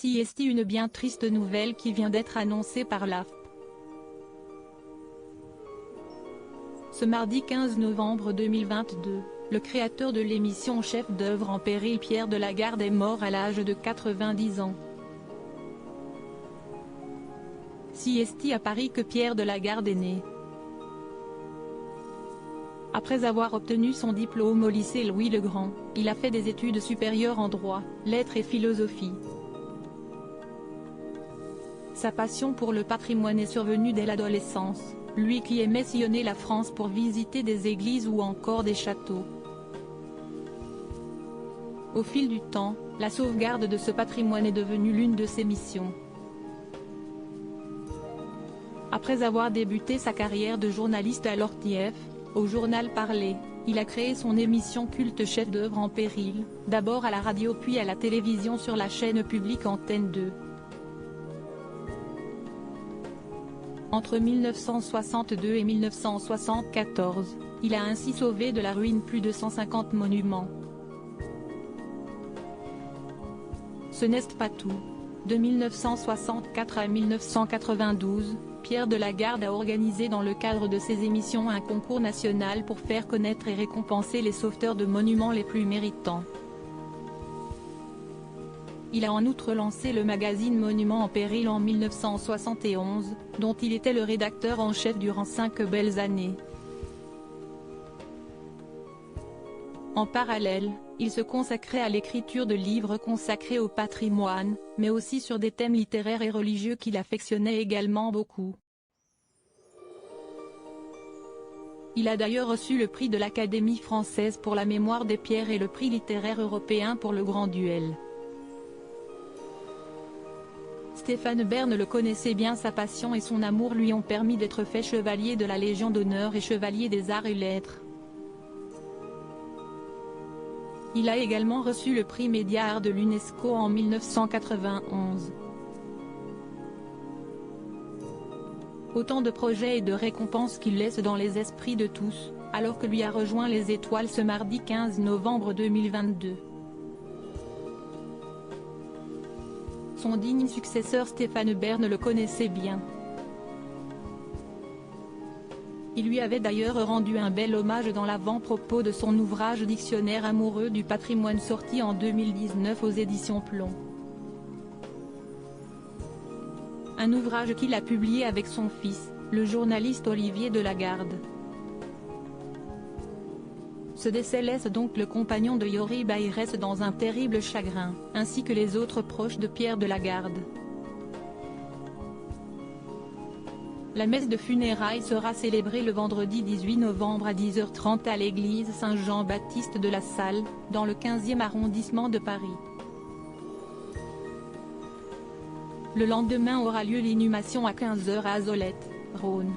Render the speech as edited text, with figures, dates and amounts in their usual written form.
CST, une bien triste nouvelle qui vient d'être annoncée par l'AFP. Ce mardi 15 novembre 2022, le créateur de l'émission Chef d'œuvre en péril Pierre Delagarde est mort à l'âge de 90 ans. CST à Paris que Pierre Delagarde est né. Après avoir obtenu son diplôme au lycée Louis-le-Grand, il a fait des études supérieures en droit, lettres et philosophie. Sa passion pour le patrimoine est survenue dès l'adolescence, lui qui aimait sillonner la France pour visiter des églises ou encore des châteaux. Au fil du temps, la sauvegarde de ce patrimoine est devenue l'une de ses missions. Après avoir débuté sa carrière de journaliste à l'ORTF, au journal Parler, il a créé son émission culte Chef d'œuvre en péril, d'abord à la radio puis à la télévision sur la chaîne publique Antenne 2. Entre 1962 et 1974, il a ainsi sauvé de la ruine plus de 150 monuments. Ce n'est pas tout. De 1964 à 1992, Pierre Delagarde a organisé dans le cadre de ses émissions un concours national pour faire connaître et récompenser les sauveteurs de monuments les plus méritants. Il a en outre lancé le magazine Monuments en péril en 1971, dont il était le rédacteur en chef durant 5 belles années. En parallèle, il se consacrait à l'écriture de livres consacrés au patrimoine, mais aussi sur des thèmes littéraires et religieux qu'il affectionnait également beaucoup. Il a d'ailleurs reçu le prix de l'Académie française pour la mémoire des pierres et le prix littéraire européen pour le Grand Duel. Stéphane Bern le connaissait bien, sa passion et son amour lui ont permis d'être fait chevalier de la Légion d'honneur et chevalier des arts et lettres. Il a également reçu le prix Média Art de l'UNESCO en 1991. Autant de projets et de récompenses qu'il laisse dans les esprits de tous, alors que lui a rejoint les étoiles ce mardi 15 novembre 2022. Son digne successeur Stéphane Bern le connaissait bien. Il lui avait d'ailleurs rendu un bel hommage dans l'avant-propos de son ouvrage Dictionnaire amoureux du patrimoine sorti en 2019 aux éditions Plomb. Un ouvrage qu'il a publié avec son fils, le journaliste Olivier Delagarde. Ce décès laisse donc le compagnon de Yory Bayrès dans un terrible chagrin, ainsi que les autres proches de Pierre Delagarde. La messe de funérailles sera célébrée le vendredi 18 novembre à 10h30 à l'église Saint-Jean-Baptiste de la Salle, dans le 15e arrondissement de Paris. Le lendemain aura lieu l'inhumation à 15h à Azolette, Rhône.